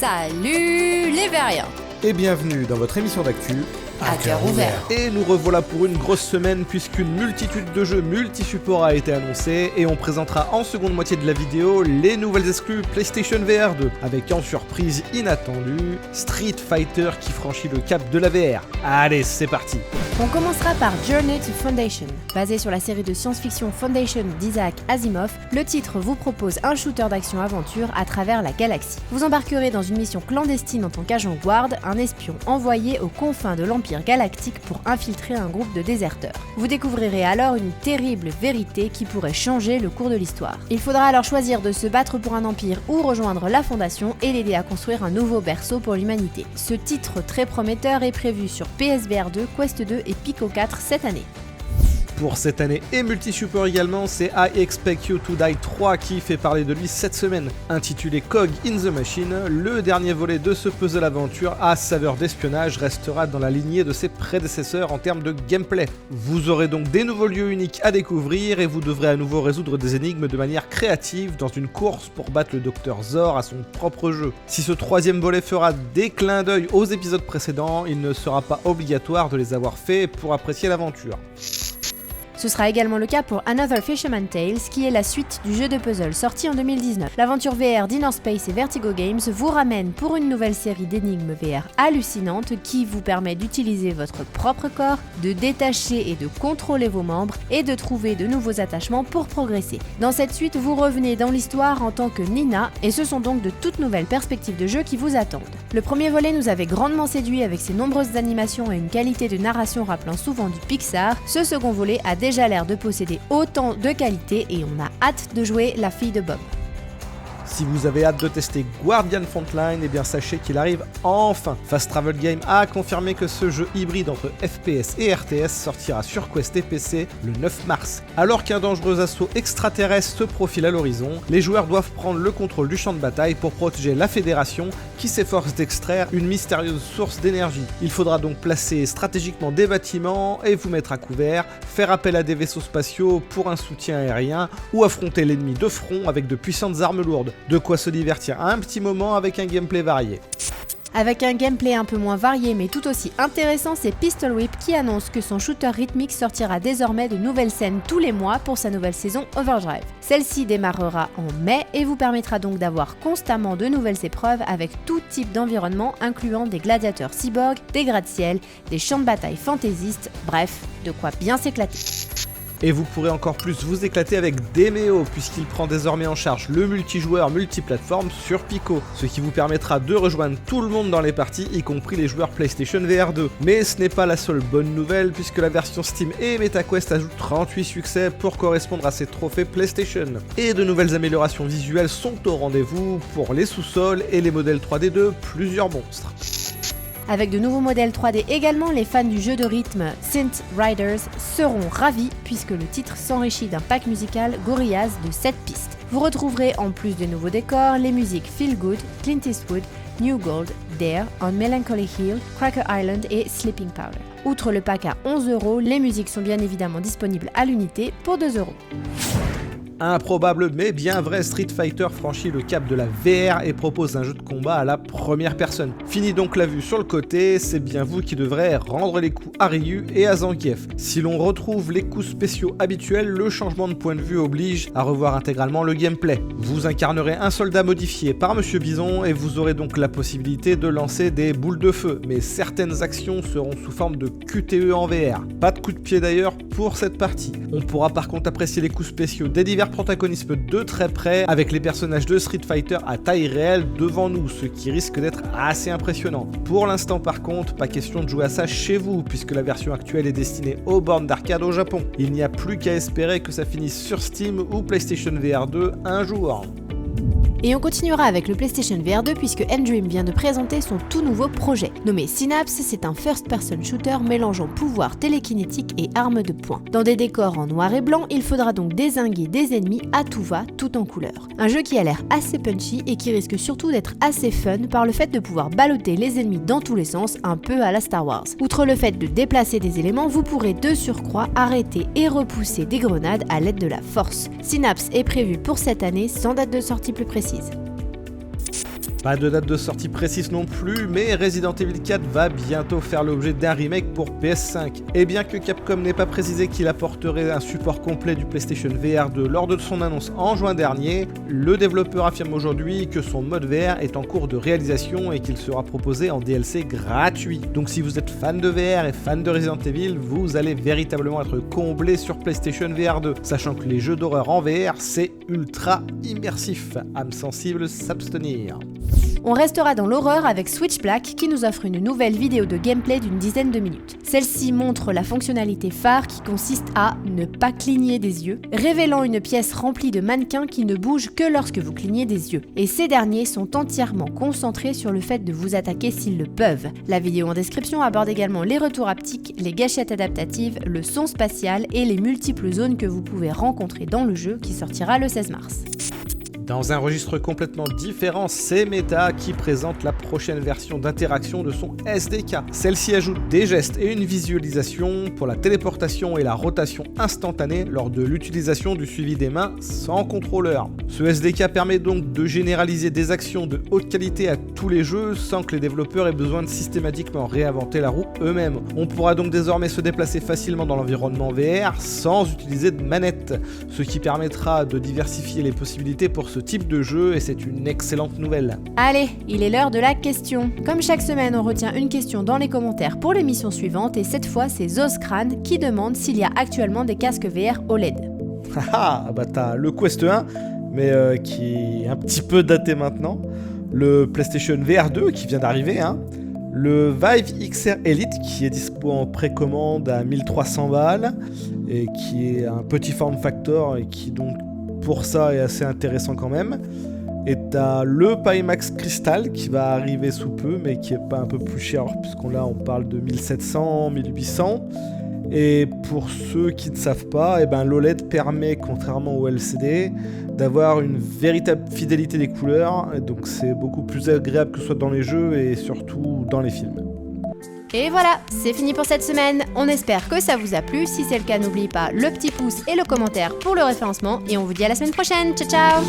Salut les Veriens et bienvenue dans votre émission d'actu à cœur ouvert. Et nous revoilà pour une grosse semaine puisqu'une multitude de jeux multi-supports a été annoncée et on présentera en seconde moitié de la vidéo les nouvelles exclus PlayStation VR 2 avec en surprise inattendue Street Fighter qui franchit le cap de la VR. Allez, c'est parti. On commencera par Journey to Foundation. Basé sur la série de science-fiction Foundation d'Isaac Asimov, le titre vous propose un shooter d'action-aventure à travers la galaxie. Vous embarquerez dans une mission clandestine en tant qu'agent Guard, un espion envoyé aux confins de l'Empire galactique pour infiltrer un groupe de déserteurs. Vous découvrirez alors une terrible vérité qui pourrait changer le cours de l'histoire. Il faudra alors choisir de se battre pour un empire ou rejoindre la Fondation et l'aider à construire un nouveau berceau pour l'humanité. Ce titre très prometteur est prévu sur PSVR 2, Quest 2 et Pico 4 cette année. Pour cette année et multi-support également, c'est I Expect You to Die 3 qui fait parler de lui cette semaine. Intitulé Cog in the Machine, le dernier volet de ce puzzle aventure à saveur d'espionnage restera dans la lignée de ses prédécesseurs en termes de gameplay. Vous aurez donc des nouveaux lieux uniques à découvrir et vous devrez à nouveau résoudre des énigmes de manière créative dans une course pour battre le Dr Zor à son propre jeu. Si ce troisième volet fera des clins d'œil aux épisodes précédents, il ne sera pas obligatoire de les avoir faits pour apprécier l'aventure. Ce sera également le cas pour Another Fisherman Tales, qui est la suite du jeu de puzzle sorti en 2019. L'aventure VR d'Inner Space et Vertigo Games vous ramène pour une nouvelle série d'énigmes VR hallucinantes qui vous permet d'utiliser votre propre corps, de détacher et de contrôler vos membres et de trouver de nouveaux attachements pour progresser. Dans cette suite, vous revenez dans l'histoire en tant que Nina et ce sont donc de toutes nouvelles perspectives de jeu qui vous attendent. Le premier volet nous avait grandement séduit avec ses nombreuses animations et une qualité de narration rappelant souvent du Pixar. Ce second volet a déjà l'air de posséder autant de qualité et on a hâte de jouer la fille de Bob. Si vous avez hâte de tester Guardian Frontline, eh bien sachez qu'il arrive enfin. Fast Travel Game a confirmé que ce jeu hybride entre FPS et RTS sortira sur Quest et PC le 9 mars. Alors qu'un dangereux assaut extraterrestre se profile à l'horizon, les joueurs doivent prendre le contrôle du champ de bataille pour protéger la Fédération qui s'efforce d'extraire une mystérieuse source d'énergie. Il faudra donc placer stratégiquement des bâtiments et vous mettre à couvert, faire appel à des vaisseaux spatiaux pour un soutien aérien ou affronter l'ennemi de front avec de puissantes armes lourdes. De quoi se divertir un petit moment avec un gameplay varié. Avec un gameplay un peu moins varié mais tout aussi intéressant, c'est Pistol Whip qui annonce que son shooter rythmique sortira désormais de nouvelles scènes tous les mois pour sa nouvelle saison Overdrive. Celle-ci démarrera en mai et vous permettra donc d'avoir constamment de nouvelles épreuves avec tout type d'environnement incluant des gladiateurs cyborgs, des gratte-ciel, des champs de bataille fantaisistes, bref, de quoi bien s'éclater. Et vous pourrez encore plus vous éclater avec Demeo puisqu'il prend désormais en charge le multijoueur multiplateforme sur Pico, ce qui vous permettra de rejoindre tout le monde dans les parties, y compris les joueurs PlayStation VR 2. Mais ce n'est pas la seule bonne nouvelle puisque la version Steam et MetaQuest ajoutent 38 succès pour correspondre à ces trophées PlayStation. Et de nouvelles améliorations visuelles sont au rendez-vous pour les sous-sols et les modèles 3D de plusieurs monstres. Avec de nouveaux modèles 3D également, les fans du jeu de rythme Synth Riders seront ravis puisque le titre s'enrichit d'un pack musical Gorillaz de 7 pistes. Vous retrouverez en plus de nouveaux décors les musiques Feel Good, Clint Eastwood, New Gold, Dare, On Melancholy Hill, Cracker Island et Sleeping Powder. Outre le pack à 11€, les musiques sont bien évidemment disponibles à l'unité pour 2€. Improbable mais bien vrai, Street Fighter franchit le cap de la VR et propose un jeu de combat à la première personne. Fini donc la vue sur le côté, c'est bien vous qui devrez rendre les coups à Ryu et à Zangief. Si l'on retrouve les coups spéciaux habituels, le changement de point de vue oblige à revoir intégralement le gameplay. Vous incarnerez un soldat modifié par Monsieur Bison et vous aurez donc la possibilité de lancer des boules de feu, mais certaines actions seront sous forme de QTE en VR. Pas de coup de pied d'ailleurs pour cette partie. On pourra par contre apprécier les coups spéciaux des divers protagonisme de très près avec les personnages de Street Fighter à taille réelle devant nous, ce qui risque d'être assez impressionnant. Pour l'instant par contre, pas question de jouer à ça chez vous puisque la version actuelle est destinée aux bornes d'arcade au Japon. Il n'y a plus qu'à espérer que ça finisse sur Steam ou PlayStation VR 2 un jour. Et on continuera avec le PlayStation VR 2 puisque N-Dream vient de présenter son tout nouveau projet. Nommé Synapse, c'est un first-person shooter mélangeant pouvoir télékinétique et armes de poing. Dans des décors en noir et blanc, il faudra donc dézinguer des ennemis à tout va, tout en couleur. Un jeu qui a l'air assez punchy et qui risque surtout d'être assez fun par le fait de pouvoir balloter les ennemis dans tous les sens, un peu à la Star Wars. Outre le fait de déplacer des éléments, vous pourrez de surcroît arrêter et repousser des grenades à l'aide de la force. Synapse est prévu pour cette année sans date de sortie plus précise. Pas de date de sortie précise non plus, mais Resident Evil 4 va bientôt faire l'objet d'un remake pour PS5. Et bien que Capcom n'ait pas précisé qu'il apporterait un support complet du PlayStation VR 2 lors de son annonce en juin dernier, le développeur affirme aujourd'hui que son mode VR est en cours de réalisation et qu'il sera proposé en DLC gratuit. Donc si vous êtes fan de VR et fan de Resident Evil, vous allez véritablement être comblé sur PlayStation VR 2, sachant que les jeux d'horreur en VR, c'est ultra immersif. Âme sensible, s'abstenir. On restera dans l'horreur avec Switch Black qui nous offre une nouvelle vidéo de gameplay d'une dizaine de minutes. Celle-ci montre la fonctionnalité phare qui consiste à ne pas cligner des yeux, révélant une pièce remplie de mannequins qui ne bougent que lorsque vous clignez des yeux. Et ces derniers sont entièrement concentrés sur le fait de vous attaquer s'ils le peuvent. La vidéo en description aborde également les retours haptiques, les gâchettes adaptatives, le son spatial et les multiples zones que vous pouvez rencontrer dans le jeu qui sortira le 16 mars. Dans un registre complètement différent, c'est Meta qui présente la prochaine version d'interaction de son SDK. Celle-ci ajoute des gestes et une visualisation pour la téléportation et la rotation instantanée lors de l'utilisation du suivi des mains sans contrôleur. Ce SDK permet donc de généraliser des actions de haute qualité à tous les jeux sans que les développeurs aient besoin de systématiquement réinventer la roue eux-mêmes. On pourra donc désormais se déplacer facilement dans l'environnement VR sans utiliser de manette, ce qui permettra de diversifier les possibilités pour ce type de jeu et c'est une excellente nouvelle. Allez, il est l'heure de la question. Comme chaque semaine, on retient une question dans les commentaires pour l'émission suivante et cette fois c'est Zozcran qui demande s'il y a actuellement des casques VR OLED. Haha, bah t'as le Quest 1, mais qui est un petit peu daté maintenant, le PlayStation VR 2 qui vient d'arriver, le Vive XR Elite qui est dispo en précommande à 1300 balles et qui est un petit form factor et qui donc pour ça est assez intéressant quand même. Et t'as le Pimax Crystal qui va arriver sous peu mais qui est pas un peu plus cher on parle de 1700, 1800. Et pour ceux qui ne savent pas, l'OLED permet, contrairement au LCD, d'avoir une véritable fidélité des couleurs, et donc c'est beaucoup plus agréable que ce soit dans les jeux et surtout dans les films. Et voilà, c'est fini pour cette semaine. On espère que ça vous a plu. Si c'est le cas, n'oubliez pas le petit pouce et le commentaire pour le référencement. Et on vous dit à la semaine prochaine. Ciao ciao.